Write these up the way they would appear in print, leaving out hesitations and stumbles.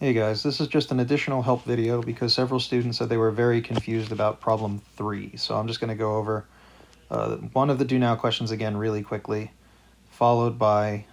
Hey guys, this is just an additional help video because several students said they were very confused about problem 3. So I'm just going to go over one of the do now questions again really quickly, followed by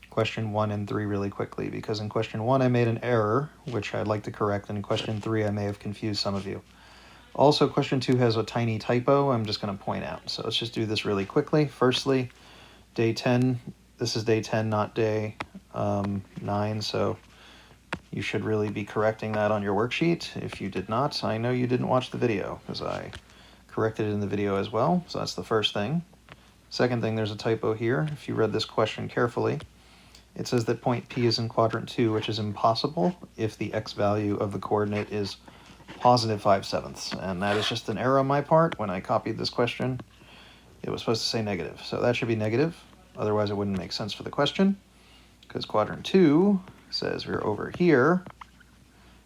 question 1 and 3 really quickly, because in question 1 I made an error, which I'd like to correct, and in question 3 I may have confused some of you. Also, question 2 has a tiny typo I'm just going to point out. So let's just do this really quickly. Firstly, day 10, this is day 10, not day 9, so you should really be correcting that on your worksheet. If you did not, I know you didn't watch the video because I corrected it in the video as well. So that's the first thing. Second thing, there's a typo here. If you read this question carefully, it says that point P is in quadrant 2, which is impossible if the x value of the coordinate is positive 5/7. And that is just an error on my part. When I copied this question, it was supposed to say negative. So that should be negative. Otherwise, it wouldn't make sense for the question, because quadrant 2 says we're over here,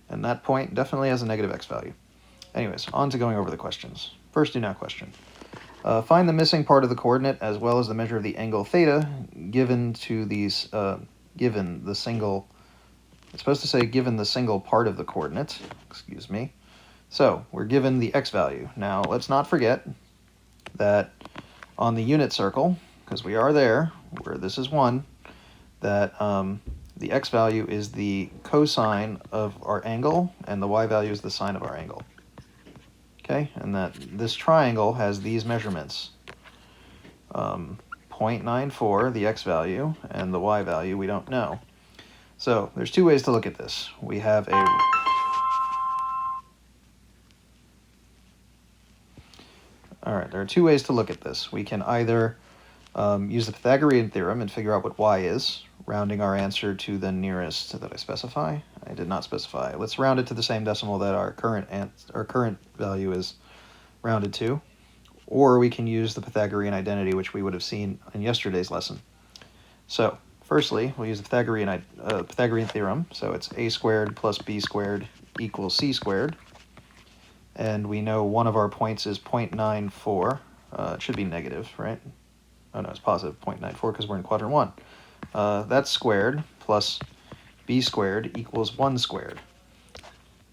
and that point definitely has a negative x value. Anyways, on to going over the questions. First do now question. Find the missing part of the coordinate as well as the measure of the angle theta given to these, given the single, it's supposed to say given the single part of the coordinate, excuse me. So we're given the x value. Now let's not forget that on the unit circle, because we are there, where this is 1, that the x value is the cosine of our angle, and the y value is the sine of our angle. Okay, and that this triangle has these measurements. 0.94, the x value, and the y value we don't know. So there's two ways to look at this. We have a... Alright, there are two ways to look at this. We can either use the Pythagorean theorem and figure out what y is, rounding our answer to the nearest that I specify. I did not specify. Let's round it to the same decimal that our current value is rounded to. Or we can use the Pythagorean identity, which we would have seen in yesterday's lesson. So, firstly, we'll use the Pythagorean theorem. So it's a squared plus b squared equals c squared. And we know one of our points is 0.94. It should be negative, right? Oh no, it's positive 0.94 because we're in quadrant 1. That's squared plus b squared equals 1 squared.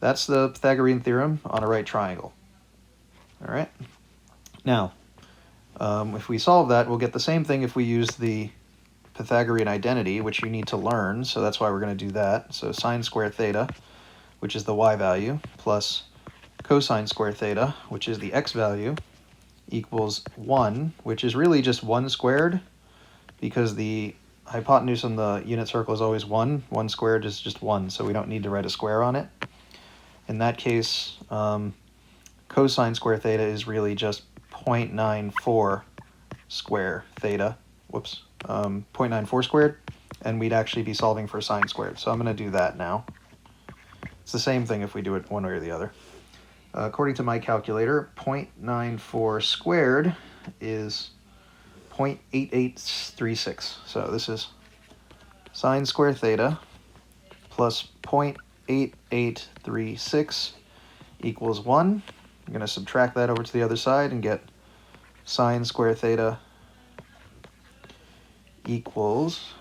That's the Pythagorean theorem on a right triangle. All right. Now, if we solve that, we'll get the same thing if we use the Pythagorean identity, which you need to learn, so that's why we're going to do that. So sine square theta, which is the y value, plus cosine square theta, which is the x value, equals 1, which is really just 1 squared, because the hypotenuse on the unit circle is always 1. 1 squared is just 1, so we don't need to write a square on it. In that case, cosine square theta is really just 0.94 square theta. Whoops, 0.94 squared, and we'd actually be solving for sine squared. So I'm going to do that now. It's the same thing if we do it one way or the other. According to my calculator, 0.94 squared is 0.8836. So this is sine square theta plus 0.8836 equals 1. I'm going to subtract that over to the other side and get sine square theta equals,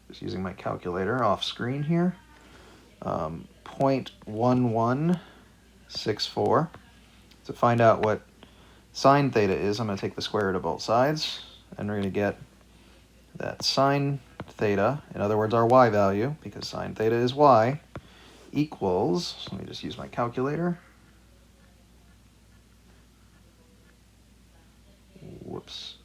just using my calculator off screen here, 0.1164. To find out what sine theta is, I'm going to take the square root of both sides, and we're going to get that sine theta, in other words our y value, because sine theta is y, equals, let me just use my calculator. Whoops.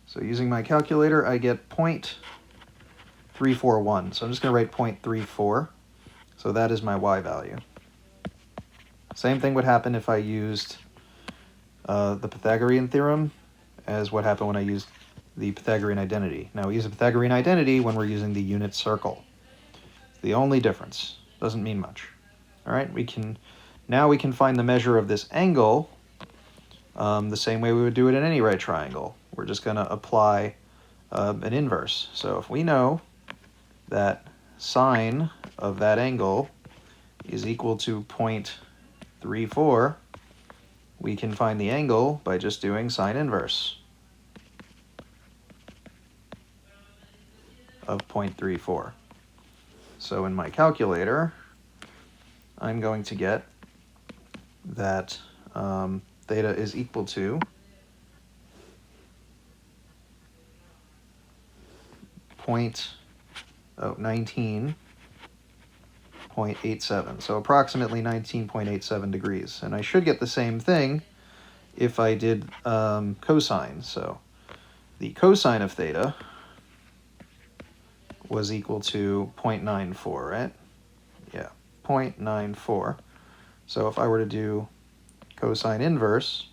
So using my calculator, I get 0.341. So I'm just going to write 0.34. So that is my y value. Same thing would happen if I used the Pythagorean theorem as what happened when I used the Pythagorean identity. Now we use the Pythagorean identity when we're using the unit circle. It's the only difference. Doesn't mean much. All right, now we can find the measure of this angle the same way we would do it in any right triangle. We're just going to apply an inverse. So if we know that sine of that angle is equal to 0.34, we can find the angle by just doing sine inverse. of 0.34. So in my calculator, I'm going to get that theta is equal to 19.87, so approximately 19.87 degrees. And I should get the same thing if I did cosine. So the cosine of theta was equal to 0.94, right? Yeah, 0.94. So if I were to do cosine inverse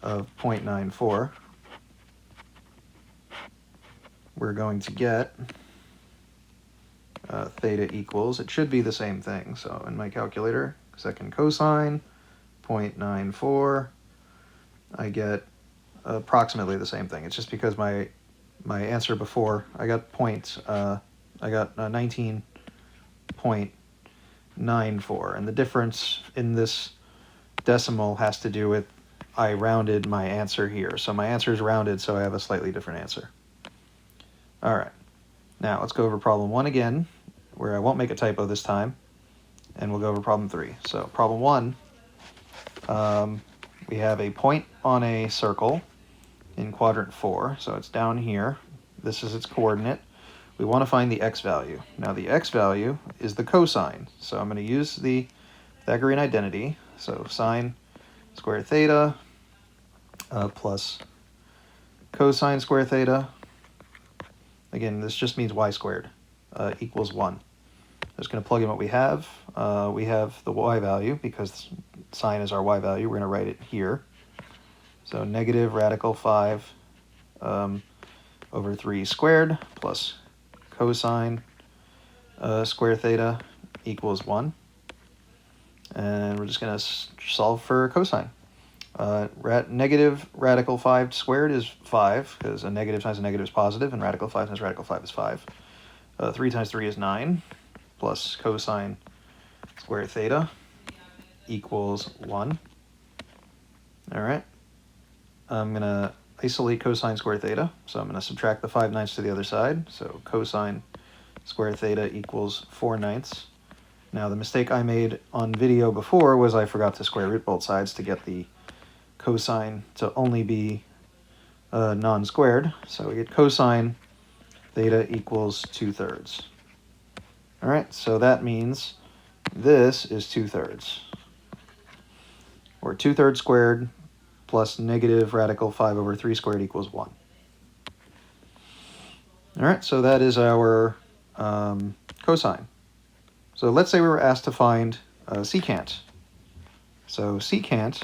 of 0.94, we're going to get theta equals, it should be the same thing. So in my calculator, second cosine, 0.94, I get approximately the same thing. It's just because my answer before, I got 19.94, and the difference in this decimal has to do with I rounded my answer here. So my answer is rounded, so I have a slightly different answer. All right, now let's go over problem 1 again, where I won't make a typo this time, and we'll go over problem 3. So problem 1, we have a point on a circle in quadrant 4, so it's down here. This is its coordinate. We want to find the x value. Now the x value is the cosine, so I'm going to use the Pythagorean identity. So sine squared theta plus cosine squared theta. Again, this just means y squared equals 1. I'm just going to plug in what we have. We have the y value, because sine is our y value. We're going to write it here. So negative radical 5 over 3 squared plus cosine square theta equals 1. And we're just going to solve for cosine. Negative radical 5 squared is 5, because a negative times a negative is positive, and radical 5 times radical 5 is 5. 3 times 3 is 9, plus cosine square theta equals 1. All right. I'm going to isolate cosine square theta, so I'm going to subtract the 5/9 to the other side. So cosine square theta equals 4/9. Now the mistake I made on video before was I forgot to square root both sides to get the cosine to only be non-squared. So we get cosine theta equals 2/3. All right, so that means this is 2/3. Or 2/3 squared plus negative radical 5 over 3 squared equals 1. All right, so that is our cosine. So let's say we were asked to find secant. So secant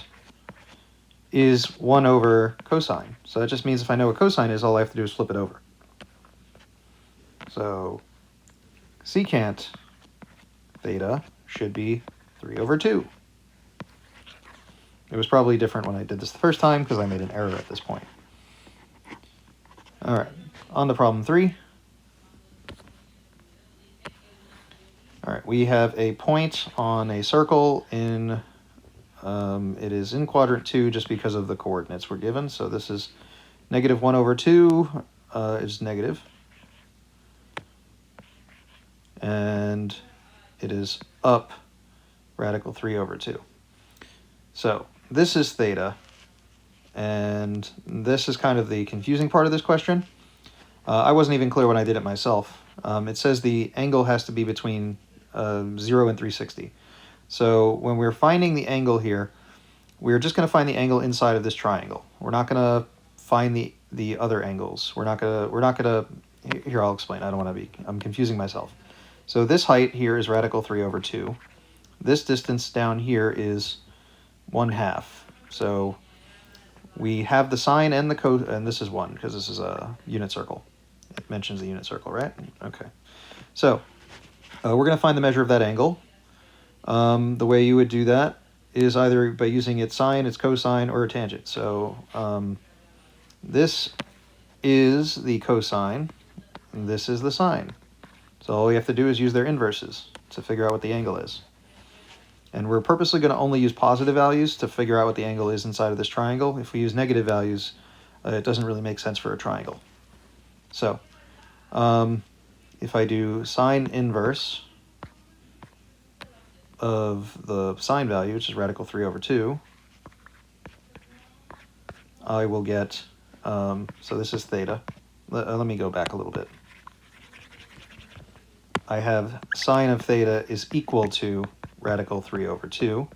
is 1 over cosine. So that just means if I know what cosine is, all I have to do is flip it over. So secant theta should be 3 over 2. It was probably different when I did this the first time because I made an error at this point. All right, on to problem 3. All right, we have a point on a circle in, it is in quadrant 2 just because of the coordinates we're given. So this is negative 1 over 2 is negative. And it is up radical 3 over 2. So this is theta, and this is kind of the confusing part of this question. I wasn't even clear when I did it myself. It says the angle has to be between 0 and 360. So when we're finding the angle here, we're just going to find the angle inside of this triangle. We're not going to find the other angles. We're not going to, here I'll explain. I don't want to I'm confusing myself. So this height here is radical 3 over 2. This distance down here is 1/2. So we have the sine and the and this is 1 because this is a unit circle. It mentions the unit circle, right? Okay. So we're going to find the measure of that angle. The way you would do that is either by using its sine, its cosine, or a tangent. So this is the cosine, and this is the sine. So all we have to do is use their inverses to figure out what the angle is. And we're purposely going to only use positive values to figure out what the angle is inside of this triangle. If we use negative values, it doesn't really make sense for a triangle. So if I do sine inverse of the sine value, which is radical 3 over 2, I will get, so this is theta. Let me go back a little bit. I have sine of theta is equal to radical 3 over 2.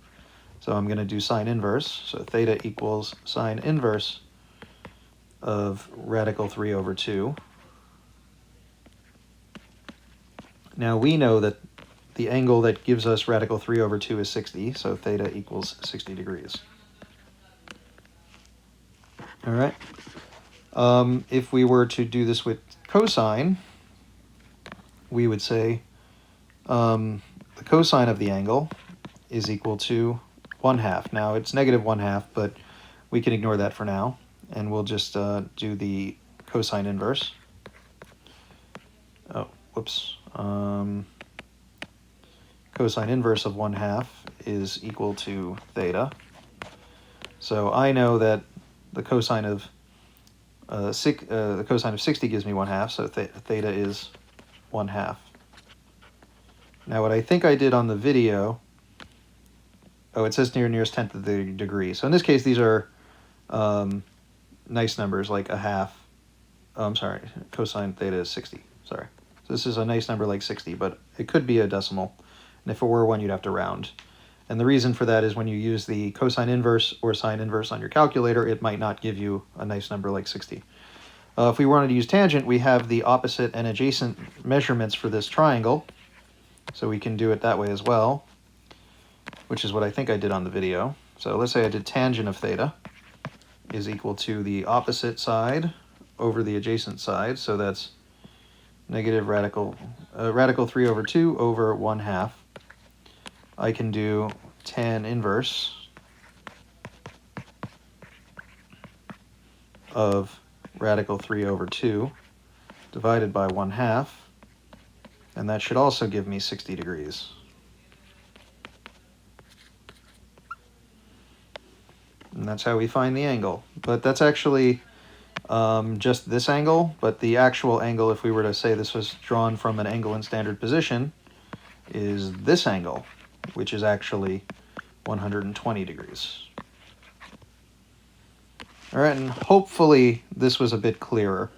So I'm going to do sine inverse. So theta equals sine inverse of radical 3 over 2. Now we know that the angle that gives us radical 3 over 2 is 60, so theta equals 60 degrees. All right. If we were to do this with cosine, we would say the cosine of the angle is equal to 1/2. Now it's negative 1/2, but we can ignore that for now, and we'll just do the cosine inverse. Oh, whoops. Cosine inverse of 1/2 is equal to theta. So I know that the cosine of 60 gives me 1/2, so theta is 1/2. Now what I think I did on the video, it says nearest tenth of the degree. So in this case, these are nice numbers, like 1/2. Oh, I'm sorry, cosine theta is 60, sorry. So this is a nice number like 60, but it could be a decimal. And if it were one, you'd have to round. And the reason for that is when you use the cosine inverse or sine inverse on your calculator, it might not give you a nice number like 60. If we wanted to use tangent, we have the opposite and adjacent measurements for this triangle. So we can do it that way as well, which is what I think I did on the video. So let's say I did tangent of theta is equal to the opposite side over the adjacent side. So that's negative radical 3 over 2 over 1/2. I can do tan inverse of radical 3 over 2 divided by 1/2, and that should also give me 60 degrees. And that's how we find the angle. But that's actually just this angle, but the actual angle, if we were to say this was drawn from an angle in standard position, is this angle, which is actually 120 degrees. All right, and hopefully this was a bit clearer.